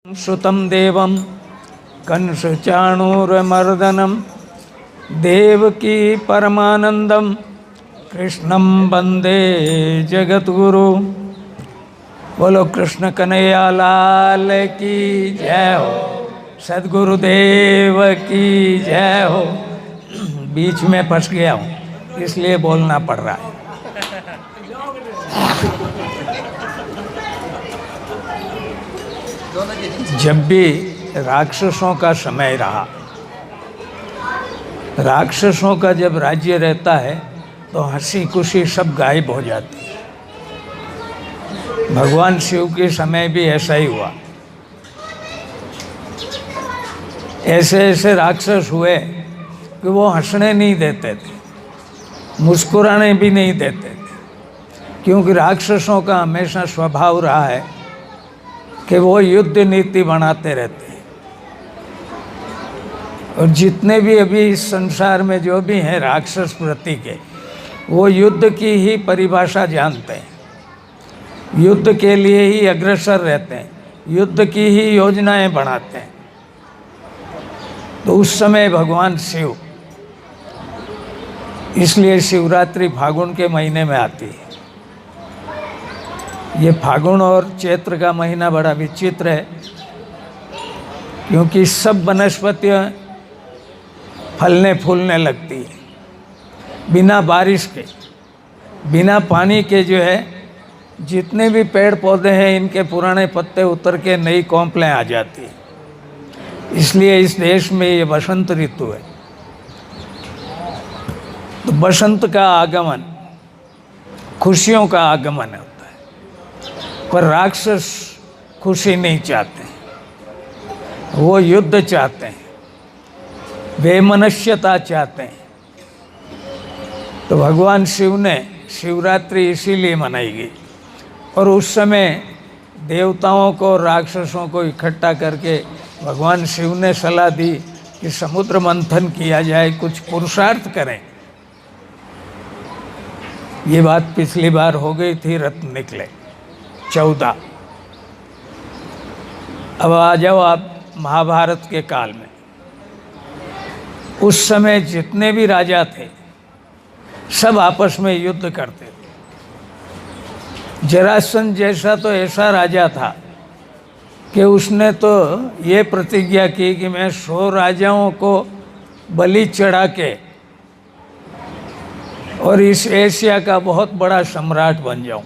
श्रुतं देवं कंसचाणूरमर्दनं देवकी परमानंदम कृष्णं वंदे जगद्गुरु। बोलो कृष्ण कन्हैया लाल की जय हो, सद्गुरुदेव की जय हो। बीच में फंस गया हूँ इसलिए बोलना पड़ रहा है। जब भी राक्षसों का समय रहा, राक्षसों का जब राज्य रहता है तो हंसी खुशी सब गायब हो जाती है। भगवान शिव के समय भी ऐसा ही हुआ। ऐसे ऐसे राक्षस हुए कि वो हंसने नहीं देते थे, मुस्कुराने भी नहीं देते थे, क्योंकि राक्षसों का हमेशा स्वभाव रहा है कि वो युद्ध नीति बनाते रहते हैं। और जितने भी अभी इस संसार में जो भी हैं राक्षस प्रतीक के, वो युद्ध की ही परिभाषा जानते हैं, युद्ध के लिए ही अग्रसर रहते हैं, युद्ध की ही योजनाएं बनाते हैं। तो उस समय भगवान शिव, इसलिए शिवरात्रि फागुन के महीने में आती है। ये फागुन और चैत्र का महीना बड़ा विचित्र है, क्योंकि सब वनस्पतियाँ फलने फूलने लगती है बिना बारिश के, बिना पानी के। जो है जितने भी पेड़ पौधे हैं इनके पुराने पत्ते उतर के नई कौंपलें आ जाती है। इसलिए इस देश में ये बसंत ऋतु है। तो बसंत का आगमन खुशियों का आगमन है, पर राक्षस खुशी नहीं चाहते, वो युद्ध चाहते हैं, बेमनुष्यता चाहते हैं। तो भगवान शिव ने शिवरात्रि इसीलिए मनाई गई। और उस समय देवताओं को राक्षसों को इकट्ठा करके भगवान शिव ने सलाह दी कि समुद्र मंथन किया जाए, कुछ पुरुषार्थ करें। ये बात पिछली बार हो गई थी, रत्न निकले 14। अब आ जाओ आप महाभारत के काल में। उस समय जितने भी राजा थे सब आपस में युद्ध करते थे। जरासंध जैसा तो ऐसा राजा था कि उसने तो ये प्रतिज्ञा की कि मैं 100 राजाओं को बलि चढ़ा के और इस एशिया का बहुत बड़ा सम्राट बन जाऊं।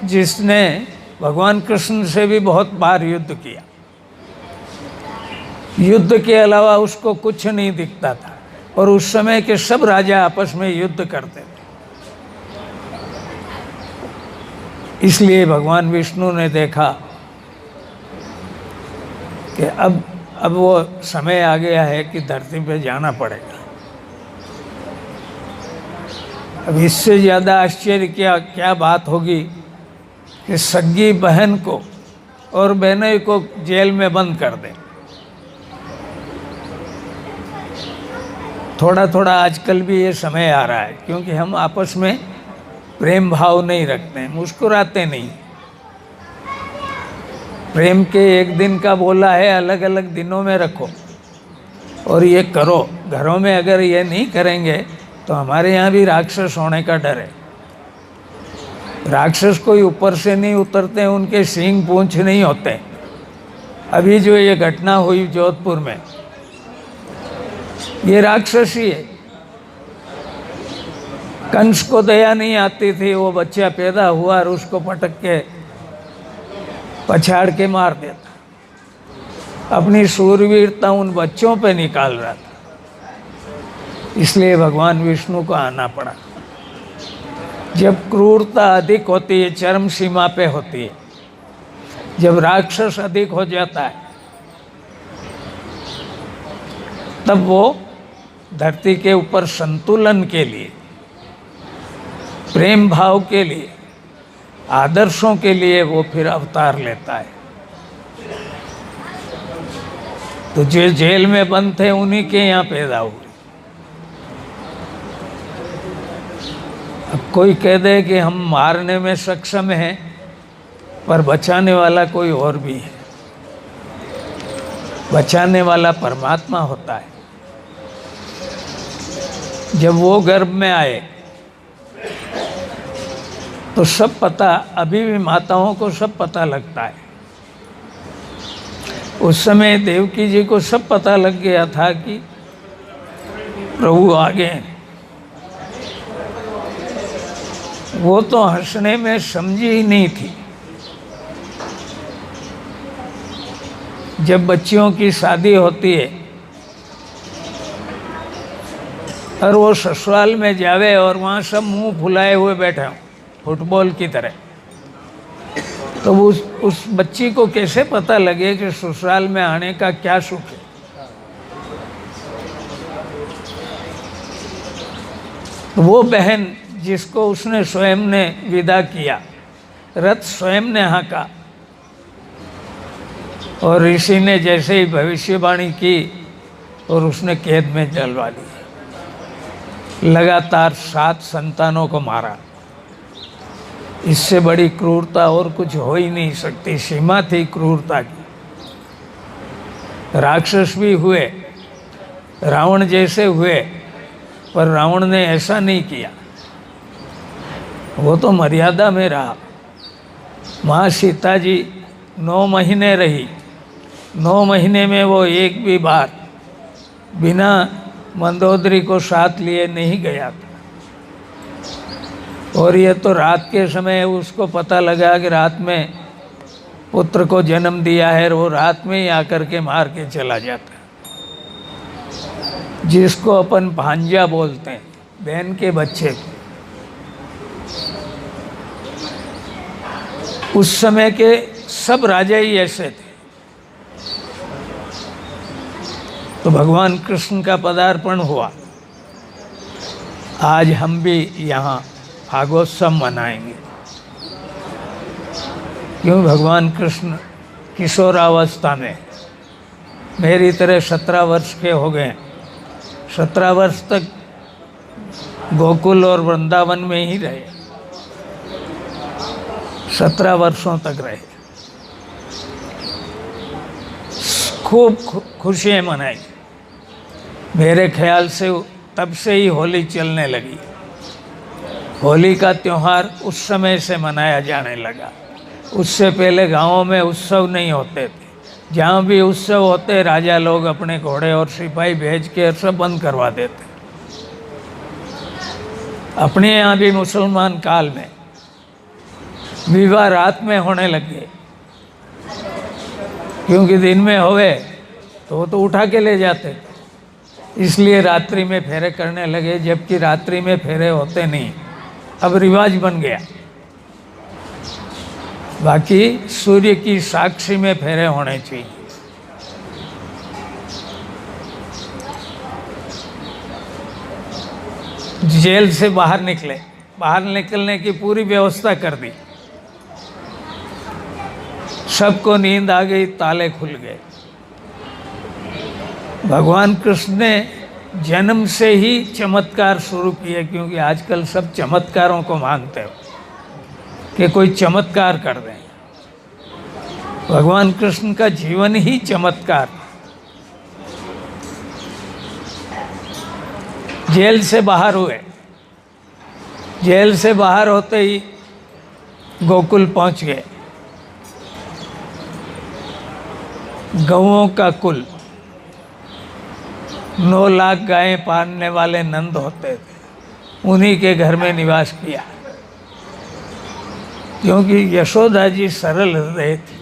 जिसने भगवान कृष्ण से भी बहुत बार युद्ध किया। युद्ध के अलावा उसको कुछ नहीं दिखता था, और उस समय के सब राजा आपस में युद्ध करते थे। इसलिए भगवान विष्णु ने देखा कि अब वो समय आ गया है कि धरती पे जाना पड़ेगा। अब इससे ज़्यादा आश्चर्य क्या बात होगी कि सगी बहन को और बहनोई को जेल में बंद कर दें। थोड़ा थोड़ा आजकल भी ये समय आ रहा है, क्योंकि हम आपस में प्रेम भाव नहीं रखते हैं, मुस्कुराते नहीं। प्रेम के एक दिन का बोला है, अलग अलग दिनों में रखो और ये करो। घरों में अगर ये नहीं करेंगे तो हमारे यहाँ भी राक्षस होने का डर है। राक्षस कोई ऊपर से नहीं उतरते, उनके सींग पूंछ नहीं होते। अभी जो ये घटना हुई जोधपुर में, ये राक्षस ही है। कंस को दया नहीं आती थी, वो बच्चा पैदा हुआ और उसको पटक के पछाड़ के मार देता। अपनी शूरवीरता उन बच्चों पे निकाल रहा था। इसलिए भगवान विष्णु को आना पड़ा। जब क्रूरता अधिक होती है, चरम सीमा पे होती है, जब राक्षस अधिक हो जाता है, तब वो धरती के ऊपर संतुलन के लिए, प्रेम भाव के लिए, आदर्शों के लिए वो फिर अवतार लेता है। तो जो जेल में बंद थे उन्हीं के यहाँ पैदा हुए। अब कोई कह दे कि हम मारने में सक्षम हैं, पर बचाने वाला कोई और भी है। बचाने वाला परमात्मा होता है। जब वो गर्भ में आए तो सब पता, अभी भी माताओं को सब पता लगता है। उस समय देवकी जी को सब पता लग गया था कि प्रभु आ गए। वो तो हंसने में समझी ही नहीं थी। जब बच्चियों की शादी होती है और वो ससुराल में जावे और वहाँ सब मुंह फुलाए हुए बैठे हों फुटबॉल की तरह, तो उस बच्ची को कैसे पता लगे कि ससुराल में आने का क्या सुख है। तो वो बहन जिसको उसने स्वयं ने विदा किया, रथ स्वयं ने हाँका, और ऋषि ने जैसे ही भविष्यवाणी की और उसने कैद में डलवा दी। लगातार 7 संतानों को मारा। इससे बड़ी क्रूरता और कुछ हो ही नहीं सकती। सीमा थी क्रूरता की। राक्षस भी हुए, रावण जैसे हुए, पर रावण ने ऐसा नहीं किया। वो तो मर्यादा में रहा। माँ सीता जी 9 महीने रही। 9 महीने में वो एक भी बार बिना मंदोदरी को साथ लिए नहीं गया था। और ये तो रात के समय उसको पता लगा कि रात में पुत्र को जन्म दिया है, और वो रात में ही आकर के मार के चला जाता है। जिसको अपन भांजा बोलते हैं, बहन के बच्चे को। उस समय के सब राजा ही ऐसे थे। तो भगवान कृष्ण का पदार्पण हुआ। आज हम भी यहाँ भागवतोत्सव मनाएंगे, क्यों? भगवान कृष्ण किशोरावस्था में मेरी तरह 17 वर्ष के हो गए। 17 वर्ष तक गोकुल और वृंदावन में ही रहे। 17 वर्षों तक रहे। खूब खुशियाँ मनाई। मेरे ख्याल से तब से ही होली चलने लगी। होली का त्यौहार उस समय से मनाया जाने लगा। उससे पहले गांवों में उत्सव नहीं होते थे। जहाँ भी उत्सव होते, राजा लोग अपने घोड़े और सिपाही भेज के सब बंद करवा देते। अपने यहाँ भी मुसलमान काल में विवाह रात में होने लगे, क्योंकि दिन में होवे तो वो तो उठा के ले जाते। इसलिए रात्रि में फेरे करने लगे, जबकि रात्रि में फेरे होते नहीं। अब रिवाज बन गया। बाकी सूर्य की साक्षी में फेरे होने चाहिए। जेल से बाहर निकले, बाहर निकलने की पूरी व्यवस्था कर दी। सबको नींद आ गई, ताले खुल गए। भगवान कृष्ण ने जन्म से ही चमत्कार शुरू किए, क्योंकि आजकल सब चमत्कारों को मानते हो कि कोई चमत्कार कर दें। भगवान कृष्ण का जीवन ही चमत्कार। जेल से बाहर हुए। जेल से बाहर होते ही गोकुल पहुंच गए। गौओं का कुल, 9 लाख गायें पालने वाले नंद होते थे। उन्हीं के घर में निवास किया, क्योंकि यशोदा जी सरल हृदय थी।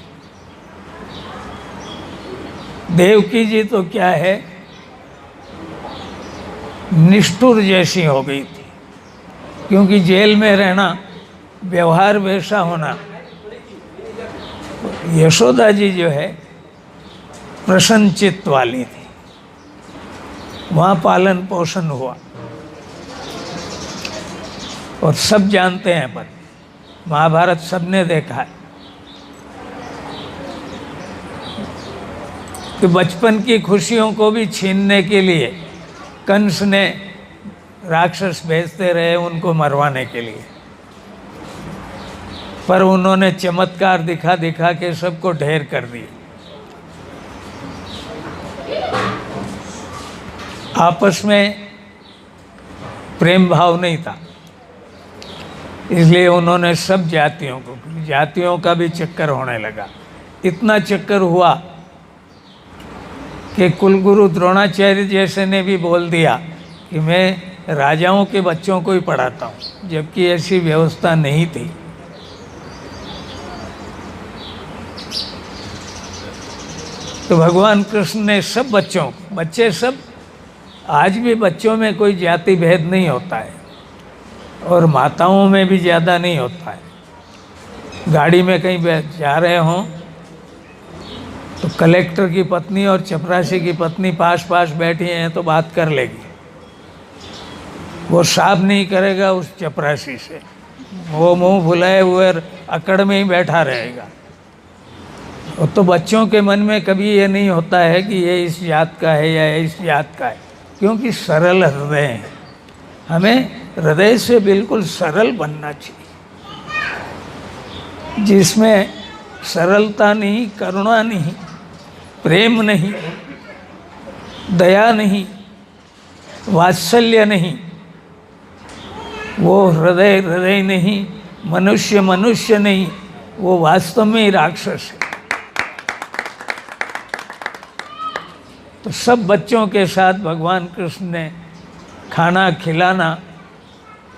देवकी जी तो क्या है, निष्ठुर जैसी हो गई थी, क्योंकि जेल में रहना, व्यवहार वैसा होना। यशोदा जी जो है प्रसन्न चित्त वाली थी। वहाँ पालन पोषण हुआ। और सब जानते हैं, पर महाभारत सबने देखा है कि बचपन की खुशियों को भी छीनने के लिए कंस ने राक्षस भेजते रहे उनको मरवाने के लिए, पर उन्होंने चमत्कार दिखा दिखा के सबको ढेर कर दिए। आपस में प्रेम भाव नहीं था, इसलिए उन्होंने सब जातियों का भी चक्कर होने लगा। इतना चक्कर हुआ कि कुलगुरु द्रोणाचार्य जैसे ने भी बोल दिया कि मैं राजाओं के बच्चों को ही पढ़ाता हूँ, जबकि ऐसी व्यवस्था नहीं थी। तो भगवान कृष्ण ने सब बच्चे सब, आज भी बच्चों में कोई जाति भेद नहीं होता है और माताओं में भी ज़्यादा नहीं होता है। गाड़ी में कहीं जा रहे हों तो कलेक्टर की पत्नी और चपरासी की पत्नी पास पास बैठी हैं तो बात कर लेगी, वो साफ नहीं करेगा उस चपरासी से, वो मुंह फुलाए हुए अकड़ में ही बैठा रहेगा। तो बच्चों के मन में कभी ये नहीं होता है कि ये इस जात का है या इस जात का है, क्योंकि सरल हृदय है। हमें हृदय से बिल्कुल सरल बनना चाहिए, जिसमें सरलता नहीं, करुणा नहीं, प्रेम नहीं, दया नहीं, वात्सल्य नहीं, वो हृदय नहीं, मनुष्य नहीं, वो वास्तव में ही राक्षस है। तो सब बच्चों के साथ भगवान कृष्ण ने खाना खिलाना,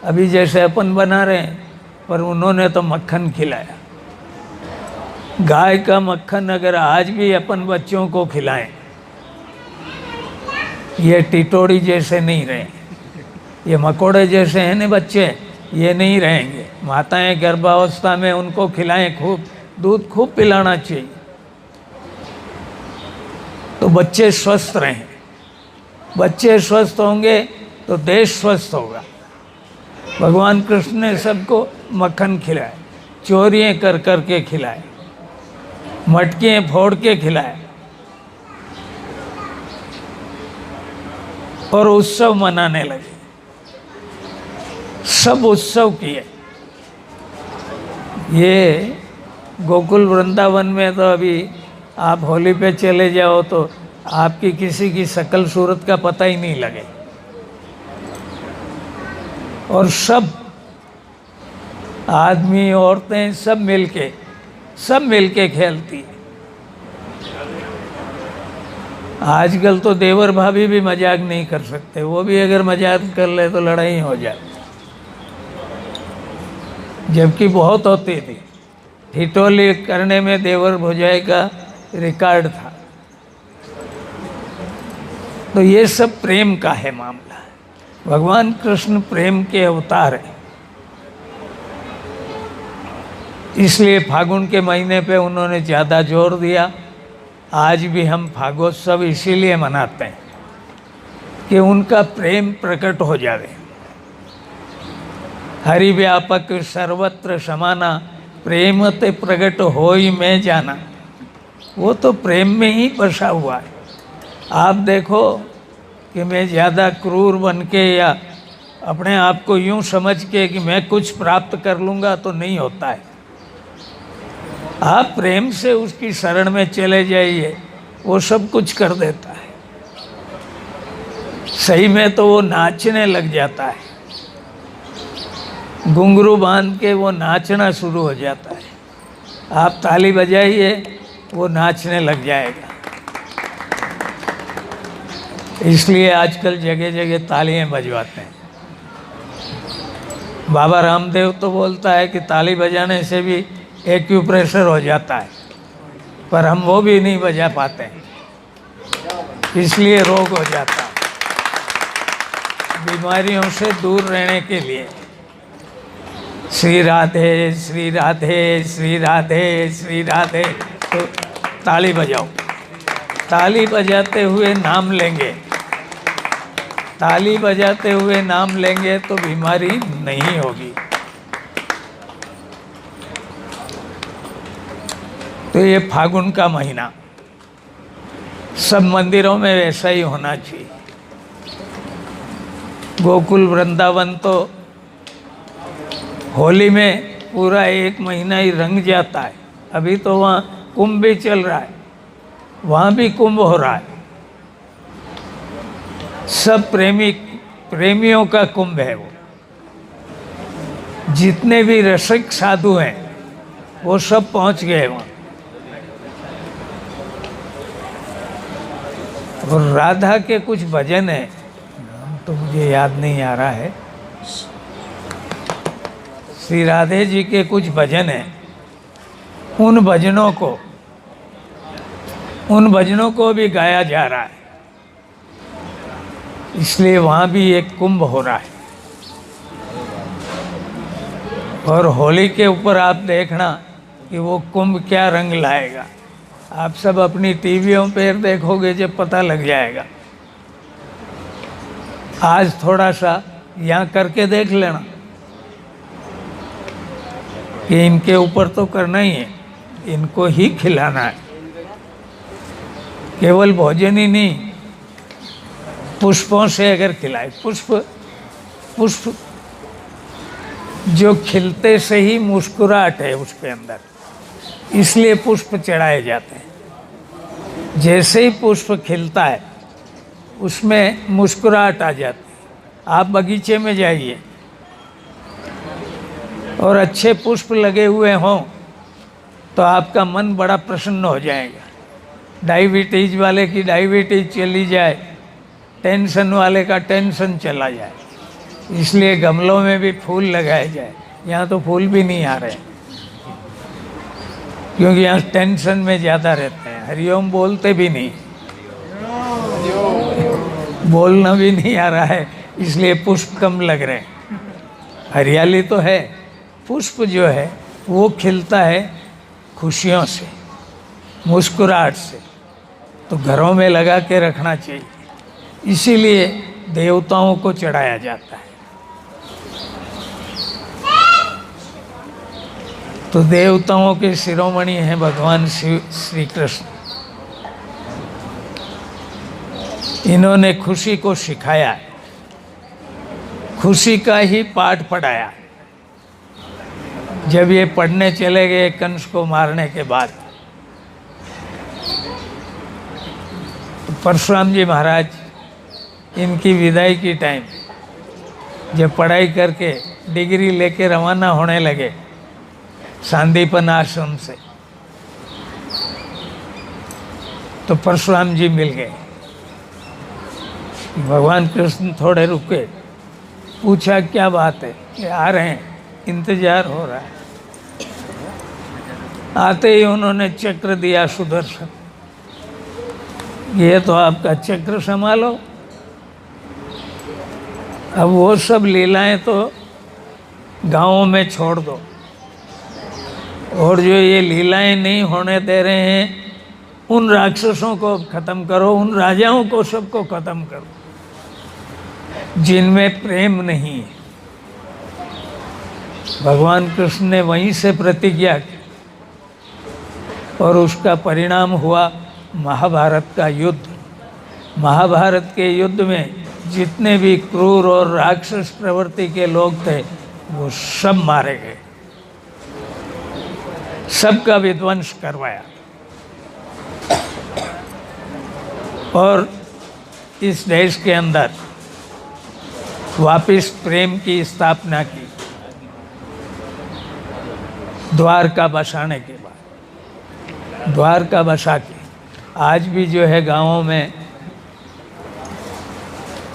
अभी जैसे अपन बना रहे हैं, पर उन्होंने तो मक्खन खिलाया। गाय का मक्खन अगर आज भी अपन बच्चों को खिलाएं, ये टिटोड़ी जैसे नहीं रहे, ये मकोड़े जैसे हैं ना बच्चे, ये नहीं रहेंगे। माताएं गर्भावस्था में उनको खिलाएं, खूब दूध खूब पिलाना चाहिए, तो बच्चे स्वस्थ रहें। बच्चे स्वस्थ होंगे तो देश स्वस्थ होगा। भगवान कृष्ण ने सबको मक्खन खिलाया, चोरियाँ कर कर के खिलाए, मटकियाँ फोड़ के खिलाए और उत्सव मनाने लगे। सब उत्सव किए। ये गोकुल वृंदावन में तो अभी आप होली पे चले जाओ तो आपकी किसी की शकल सूरत का पता ही नहीं लगे, और सब आदमी औरतें सब मिलके खेलती। आजकल तो देवर भाभी भी मजाक नहीं कर सकते, वो भी अगर मजाक कर ले तो लड़ाई हो जाए, जबकि बहुत होती थी। ठिठोली करने में देवर भौजाई का रिकॉर्ड था। तो ये सब प्रेम का है मामला। भगवान कृष्ण प्रेम के अवतार हैं, इसलिए फागुन के महीने पे उन्होंने ज़्यादा जोर दिया। आज भी हम फागोत्सव इसीलिए मनाते हैं कि उनका प्रेम प्रकट हो जाए। हरि व्यापक सर्वत्र समाना, प्रेम ते प्रकट होई मैं जाना। वो तो प्रेम में ही बसा हुआ है। आप देखो कि मैं ज़्यादा क्रूर बन के या अपने आप को यूं समझ के कि मैं कुछ प्राप्त कर लूँगा तो नहीं होता है। आप प्रेम से उसकी शरण में चले जाइए, वो सब कुछ कर देता है। सही में तो वो नाचने लग जाता है, घुंघरू बांध के वो नाचना शुरू हो जाता है। आप ताली बजाइए, वो नाचने लग जाएगा। इसलिए आजकल जगह जगह तालियां बजवाते हैं। बाबा रामदेव तो बोलता है कि ताली बजाने से भी एक्यूप्रेशर हो जाता है, पर हम वो भी नहीं बजा पाते हैं, इसलिए रोग हो जाता है। बीमारियों से दूर रहने के लिए श्री राधे श्री राधे श्री राधे श्री राधे, तो ताली बजाओ। ताली बजाते हुए नाम लेंगे, ताली बजाते हुए नाम लेंगे तो बीमारी नहीं होगी। तो ये फागुन का महीना सब मंदिरों में वैसा ही होना चाहिए। गोकुल वृंदावन तो होली में पूरा 1 महीना ही रंग जाता है। अभी तो वहाँ कुंभ भी चल रहा है, वहाँ भी कुंभ हो रहा है। सब प्रेमियों का कुंभ है वो। जितने भी रसिक साधु हैं वो सब पहुँच गए वहाँ। और राधा के कुछ भजन हैं, तो मुझे याद नहीं आ रहा है। श्री राधे जी के कुछ भजन हैं, उन भजनों को भी गाया जा रहा है। इसलिए वहाँ भी एक कुंभ हो रहा है। और होली के ऊपर आप देखना कि वो कुंभ क्या रंग लाएगा। आप सब अपनी टीवियों पर देखोगे जब पता लग जाएगा। आज थोड़ा सा यहाँ करके देख लेना कि इनके ऊपर तो करना ही है, इनको ही खिलाना है। केवल भोजन ही नहीं, पुष्पों से अगर खिलाए, पुष्प जो खिलते से ही मुस्कुराहट है उसके अंदर, इसलिए पुष्प चढ़ाए जाते हैं। जैसे ही पुष्प खिलता है उसमें मुस्कुराहट आ जाती है। आप बगीचे में जाइए और अच्छे पुष्प लगे हुए हों तो आपका मन बड़ा प्रसन्न हो जाएगा। डायबिटीज वाले की डायबिटीज चली जाए, टेंशन वाले का टेंशन चला जाए। इसलिए गमलों में भी फूल लगाए जाए। यहाँ तो फूल भी नहीं आ रहे क्योंकि यहाँ टेंशन में ज़्यादा रहते हैं। हरिओम बोलते भी नहीं, बोलना भी नहीं आ रहा है, इसलिए पुष्प कम लग रहे हैं। हरियाली तो है, पुष्प जो है वो खिलता है खुशियों से, मुस्कुराहट से। तो घरों में लगा के रखना चाहिए, इसीलिए देवताओं को चढ़ाया जाता है। तो देवताओं के शिरोमणि हैं भगवान श्री कृष्ण। इन्होंने खुशी को सिखाया है, खुशी का ही पाठ पढ़ाया। जब ये पढ़ने चले गए कंस को मारने के बाद, तो परशुराम जी महाराज इनकी विदाई की टाइम जब पढ़ाई करके डिग्री लेके रवाना होने लगे सांदीपन आश्रम से, तो परशुराम जी मिल गए। भगवान कृष्ण थोड़े रुके, पूछा क्या बात है? कि आ रहे हैं, इंतजार हो रहा है। आते ही उन्होंने चक्र दिया सुदर्शन, ये तो आपका चक्र संभालो। अब वो सब लीलाएं तो गांवों में छोड़ दो, और जो ये लीलाएं नहीं होने दे रहे हैं उन राक्षसों को ख़त्म करो, उन राजाओं को सबको ख़त्म करो जिनमें प्रेम नहीं है। भगवान कृष्ण ने वहीं से प्रतिज्ञा की और उसका परिणाम हुआ महाभारत का युद्ध। महाभारत के युद्ध में जितने भी क्रूर और राक्षस प्रवृत्ति के लोग थे वो सब मारे गए, सबका विध्वंस करवाया और इस देश के अंदर वापिस प्रेम की स्थापना की द्वारका बसाने के बाद। द्वारका बसा के आज भी जो है गांवों में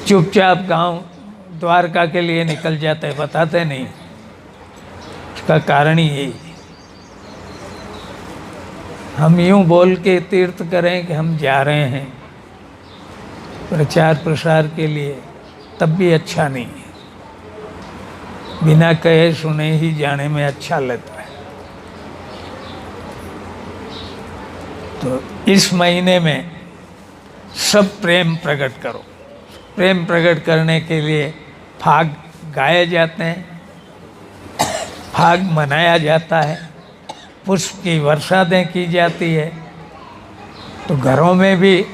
चुपचाप गांव द्वारका के लिए निकल जाते हैं, बताते नहीं। उसका कारण ही यही, हम यूँ बोल के तीर्थ करें कि हम जा रहे हैं प्रचार प्रसार के लिए, तब भी अच्छा नहीं है। बिना कहे सुने ही जाने में अच्छा लगता है। तो इस महीने में सब प्रेम प्रकट करो। प्रेम प्रकट करने के लिए फाग गाए जाते हैं, फाग मनाया जाता है, पुष्प की वर्षातें की जाती है। तो घरों में भी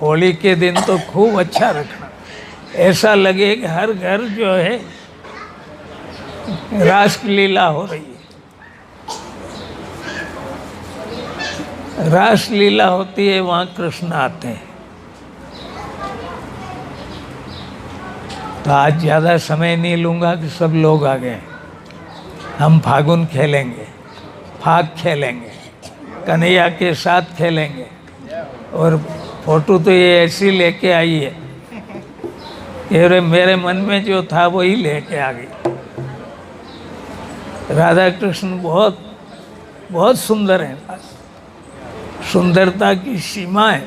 होली के दिन तो खूब अच्छा रखना, ऐसा लगे कि हर घर जो है रासलीला हो रही है। रासलीला होती है, वहाँ कृष्ण आते हैं। तो आज ज़्यादा समय नहीं लूँगा कि सब लोग आ गए। हम फागुन खेलेंगे, फाग खेलेंगे, कन्हैया के साथ खेलेंगे। और फोटो तो ये ऐसी लेके आई है कि मेरे मन में जो था वही लेके आ गई। राधा कृष्ण बहुत बहुत सुंदर हैं, सुंदरता की सीमा है।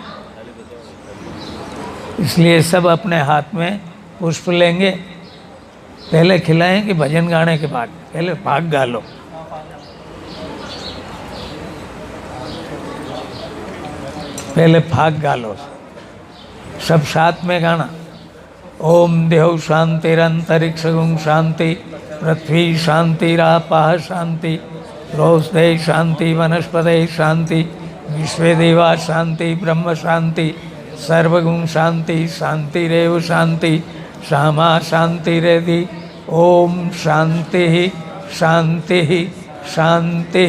इसलिए सब अपने हाथ में पुष्प लेंगे। पहले खिलाएं कि भजन गाने के बाद? पहले फाग गा लो। पहले फाग गा लो, सब साथ में गाना। ओम देव शांतिरंतरिक्षगुं शांति, पृथ्वी शांतिरापः शांति, रोषधे शांति, वनस्पते शांति, विश्वे देवा शांति, ब्रह्म शांति, सर्वगुण शांति, शांतिरेव शांति, श्यामा शांतिरेधि। ओम शांति शांति शांति।